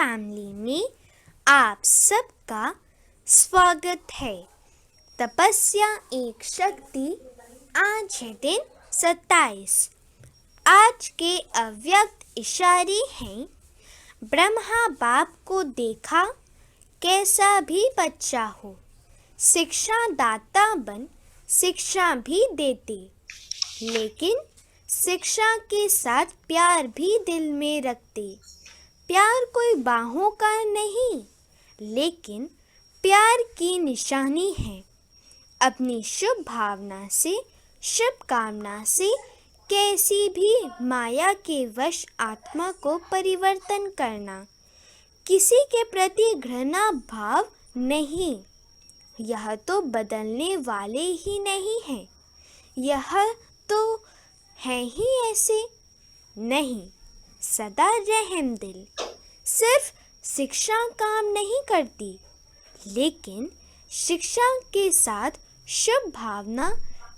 Family में आप सबका स्वागत है। तपस्या एक शक्ति। आज है दिन 27। आज के अव्यक्त इशारे हैं। ब्रह्मा बाप को देखा, कैसा भी बच्चा हो, शिक्षा दाता बन शिक्षा भी देते, लेकिन शिक्षा के साथ प्यार भी दिल में रखते। प्यार कोई बाहों का नहीं, लेकिन प्यार की निशानी है। अपनी शुभ भावना से, शुभ कामना से कैसी भी माया के वश आत्मा को परिवर्तन करना। किसी के प्रति घृणा भाव नहीं, यह तो बदलने वाले ही नहीं हैं। यह तो है ही ऐसे नहीं। सदा रहम दिल। सिर्फ शिक्षा काम नहीं करती, लेकिन शिक्षा के साथ शुभ भावना,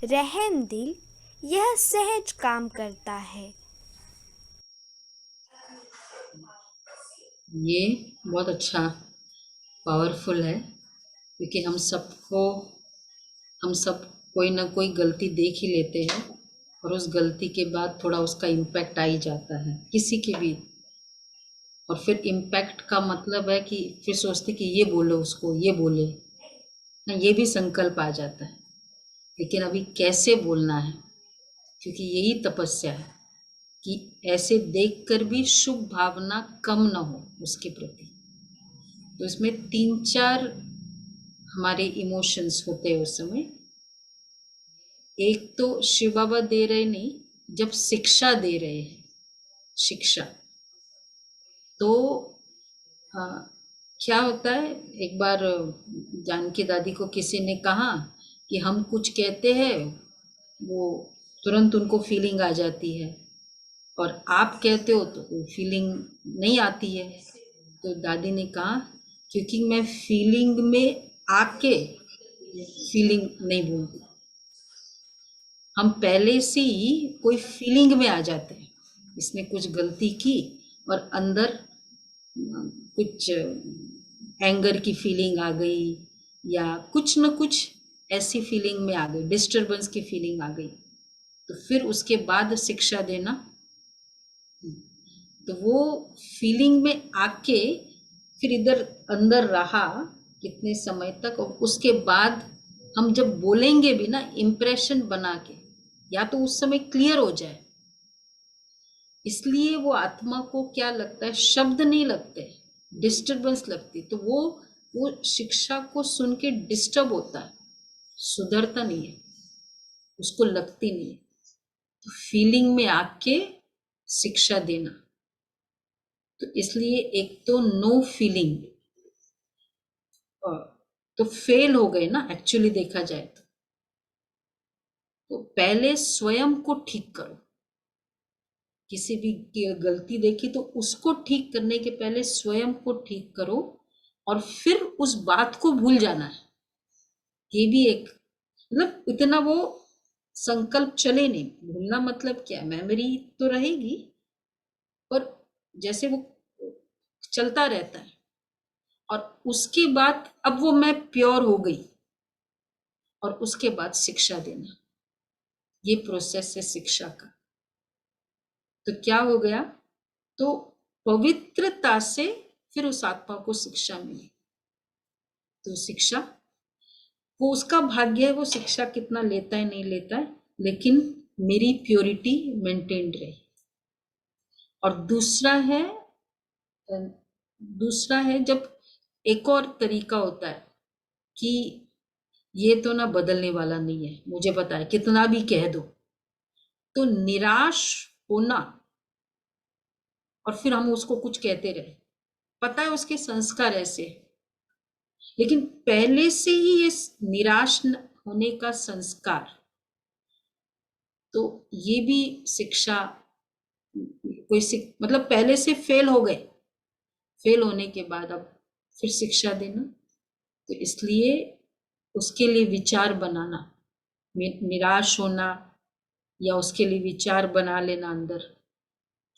रहम दिल, यह सहज काम करता है। ये बहुत अच्छा पावरफुल है, क्योंकि हम सब कोई ना कोई गलती देख ही लेते हैं और उस गलती के बाद थोड़ा उसका इम्पैक्ट आ ही जाता है किसी के भी। और फिर इम्पैक्ट का मतलब है कि फिर सोचते कि ये बोलो, उसको ये बोले ना, ये भी संकल्प आ जाता है। लेकिन अभी कैसे बोलना है, क्योंकि यही तपस्या है कि ऐसे देखकर भी शुभ भावना कम ना हो उसके प्रति। तो इसमें 3-4 हमारे इमोशंस होते हैं उस समय। एक तो शिव बाबा दे रहे नहीं, जब शिक्षा दे रहे हैं, शिक्षा तो क्या होता है, एक बार जानकी दादी को किसी ने कहा कि हम कुछ कहते हैं, वो तुरंत उनको फीलिंग आ जाती है, और आप कहते हो तो कोई फीलिंग नहीं आती है। तो दादी ने कहा, क्योंकि मैं फीलिंग में आके फीलिंग नहीं बोलती। हम पहले से ही कोई फीलिंग में आ जाते हैं, इसने कुछ गलती की और अंदर कुछ एंगर की फीलिंग आ गई, या कुछ न कुछ ऐसी फीलिंग में आ गई, डिस्टरबेंस की फीलिंग आ गई। तो फिर उसके बाद शिक्षा देना, तो वो फीलिंग में आके फिर इधर अंदर रहा कितने समय तक, और उसके बाद हम जब बोलेंगे भी ना, इम्प्रेशन बना के, या तो उस समय क्लियर हो जाए। इसलिए वो आत्मा को क्या लगता है, शब्द नहीं लगते, डिस्टरबेंस लगती। तो वो शिक्षा को सुन के डिस्टर्ब होता है, सुधरता नहीं है, उसको लगती नहीं है। तो फीलिंग में आके शिक्षा देना। तो इसलिए एक तो नो फीलिंग, तो फेल हो गए ना एक्चुअली देखा जाए तो पहले स्वयं को ठीक करो। किसी भी गलती देखी तो उसको ठीक करने के पहले स्वयं को ठीक करो, और फिर उस बात को भूल जाना है। ये भी एक मतलब इतना वो संकल्प चले नहीं। भूलना मतलब क्या, मेमोरी तो रहेगी, पर जैसे वो चलता रहता है। और उसके बाद अब वो मैं प्योर हो गई, और उसके बाद शिक्षा देना, ये प्रोसेस है शिक्षा का। तो क्या हो गया, तो पवित्रता से फिर उस आत्मा को शिक्षा मिली। तो शिक्षा वो उसका भाग्य है, वो शिक्षा कितना लेता है नहीं लेता है, लेकिन मेरी प्योरिटी मेंटेन्ड रही। और दूसरा है जब एक और तरीका होता है कि ये तो ना बदलने वाला नहीं है, मुझे पता है कितना भी कह दो, तो निराश होना, और फिर हम उसको कुछ कहते रहे, पता है उसके संस्कार ऐसे, लेकिन पहले से ही ये निराश होने का संस्कार, तो ये भी शिक्षा मतलब पहले से फेल हो गए, फेल होने के बाद अब फिर शिक्षा देना। तो इसलिए उसके लिए विचार बनाना, निराश होना या उसके लिए विचार बना लेना अंदर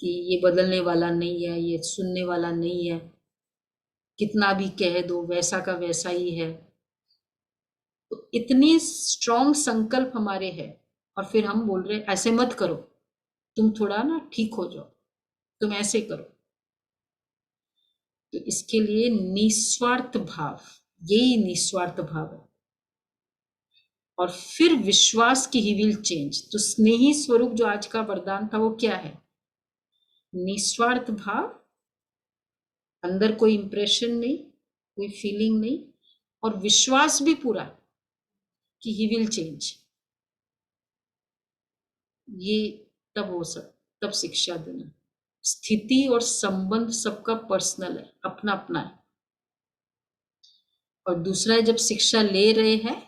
कि ये बदलने वाला नहीं है, ये सुनने वाला नहीं है, कितना भी कह दो वैसा का वैसा ही है। तो इतनी स्ट्रॉन्ग संकल्प हमारे है, और फिर हम बोल रहे ऐसे मत करो, तुम थोड़ा ना ठीक हो जाओ, तुम ऐसे करो। तो इसके लिए निस्वार्थ भाव, यही निस्वार्थ भाव है। और फिर विश्वास की ही विल चेंज। तो स्नेही स्वरूप जो आज का वरदान था वो क्या है? निस्वार्थ भाव, अंदर कोई इंप्रेशन नहीं, कोई फीलिंग नहीं, और विश्वास भी पूरा कि ही विल चेंज। ये तब हो तब शिक्षा देना। स्थिति और संबंध सबका पर्सनल है, अपना अपना है। और दूसरा है जब शिक्षा ले रहे हैं,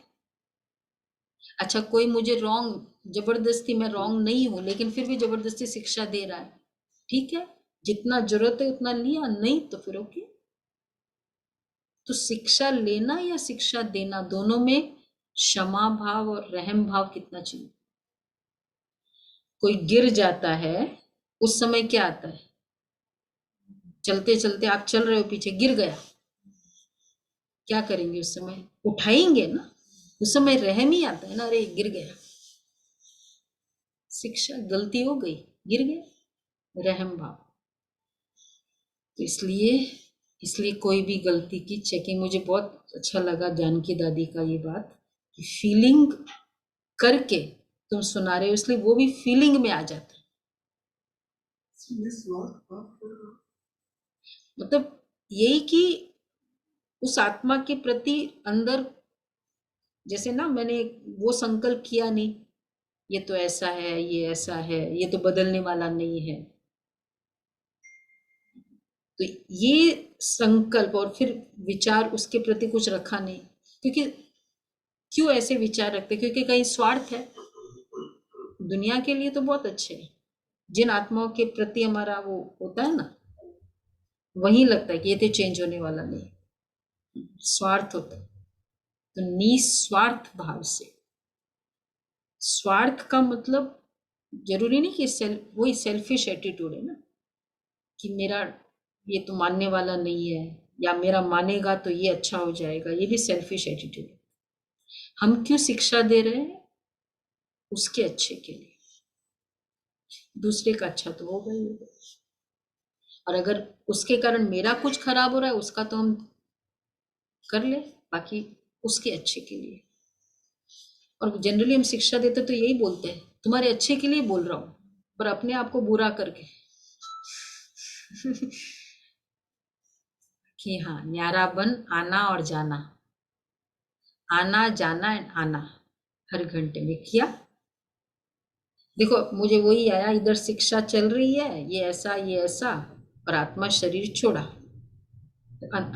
अच्छा कोई मुझे रॉन्ग, जबरदस्ती, मैं रॉन्ग नहीं हूं लेकिन फिर भी जबरदस्ती शिक्षा दे रहा है, ठीक है, जितना जरूरत है उतना लिया, नहीं तो फिर ओके। तो शिक्षा लेना या शिक्षा देना, दोनों में क्षमा भाव और रहम भाव कितना चाहिए। कोई गिर जाता है, उस समय क्या आता है? चलते चलते आप चल रहे हो, पीछे गिर गया, क्या करेंगे उस समय? उठाएंगे ना। उस समय रहम ही आता है ना, अरे गिर गया, शिक्षा, गलती हो गई, गिर गया, रहम भाव। तो इसलिए कोई भी गलती की चेकिंग, मुझे बहुत अच्छा लगा जानकी दादी का ये बात कि फीलिंग करके तुम सुना रहे हो, इसलिए वो भी फीलिंग में आ जाता है। मतलब यही कि उस आत्मा के प्रति अंदर, जैसे ना मैंने वो संकल्प किया नहीं, ये तो ऐसा है, ये ऐसा है, ये तो बदलने वाला नहीं है। तो ये संकल्प और फिर विचार उसके प्रति कुछ रखा नहीं, क्योंकि क्यों ऐसे विचार रखते? क्योंकि कहीं स्वार्थ है। दुनिया के लिए तो बहुत अच्छे हैं, जिन आत्माओं के प्रति हमारा वो होता है ना, वही लगता है कि ये तो चेंज होने वाला नहीं, स्वार्थ होता है। तो निस्वार्थ भाव से, स्वार्थ का मतलब जरूरी नहीं कि वही सेल्फिश एटीट्यूड है ना, कि मेरा ये तो मानने वाला नहीं है, या मेरा मानेगा तो ये अच्छा हो जाएगा, ये भी सेल्फिश एटीट्यूड है। हम क्यों शिक्षा दे रहे हैं? उसके अच्छे के लिए, दूसरे का अच्छा तो होगा ही होगा। और अगर उसके कारण मेरा कुछ खराब हो रहा है, उसका तो हम कर ले, बाकी उसके अच्छे के लिए। और जनरली हम शिक्षा देते तो यही बोलते हैं, तुम्हारे अच्छे के लिए बोल रहा हूं, पर अपने आप को बुरा करके कि हाँ, न्यारा बन, आना और जाना, आना जाना एंड आना, हर घंटे में किया। देखो मुझे वही आया, इधर शिक्षा चल रही है, ये ऐसा ये ऐसा, और आत्मा शरीर छोड़ा।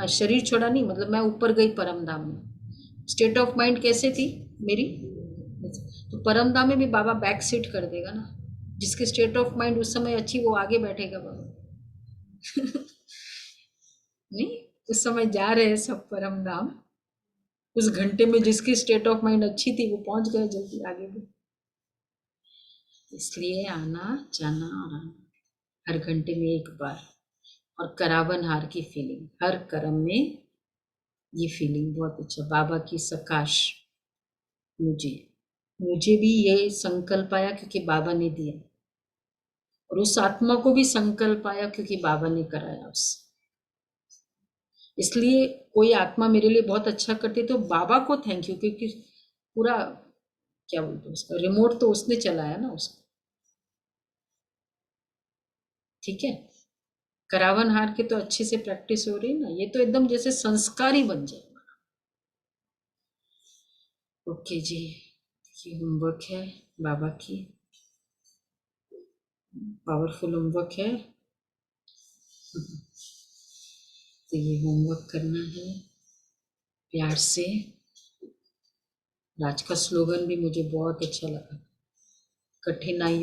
शरीर छोड़ा नहीं मतलब मैं ऊपर गई परम धाम में। स्टेट ऑफ माइंड कैसे थी मेरी? तो परम धाम में भी बाबा बैक सीट कर देगा ना, जिसकी स्टेट ऑफ माइंड उस समय अच्छी वो आगे बैठेगा बाबा। नहीं, उस समय जा रहे हैं सब परम धाम, उस घंटे में जिसकी स्टेट ऑफ माइंड अच्छी थी वो पहुंच गए जल्दी आगे भी। इसलिए आना जाना और आना, हर घंटे में एक बार। और करावन हार की फीलिंग, हर कर्म में ये फीलिंग बहुत अच्छा। बाबा की सकाश, मुझे भी ये संकल्प आया क्योंकि बाबा ने दिया, और उस आत्मा को भी संकल्प आया क्योंकि बाबा ने कराया उससे। इसलिए कोई आत्मा मेरे लिए बहुत अच्छा करती तो बाबा को थैंक यू, क्योंकि पूरा क्या बोलते हैं उसका, रिमोट तो उसने चलाया ना उसको। ठीक है, करावन हार के तो अच्छे से प्रैक्टिस हो रही ना, ये तो एकदम जैसे संस्कार ही बन जाए। ओके जी, ये होमवर्क है बाबा की, पावरफुल होमवर्क है। तो ये होमवर्क करना है प्यार से। आज का स्लोगन भी मुझे बहुत अच्छा लगा, कठिनाइयों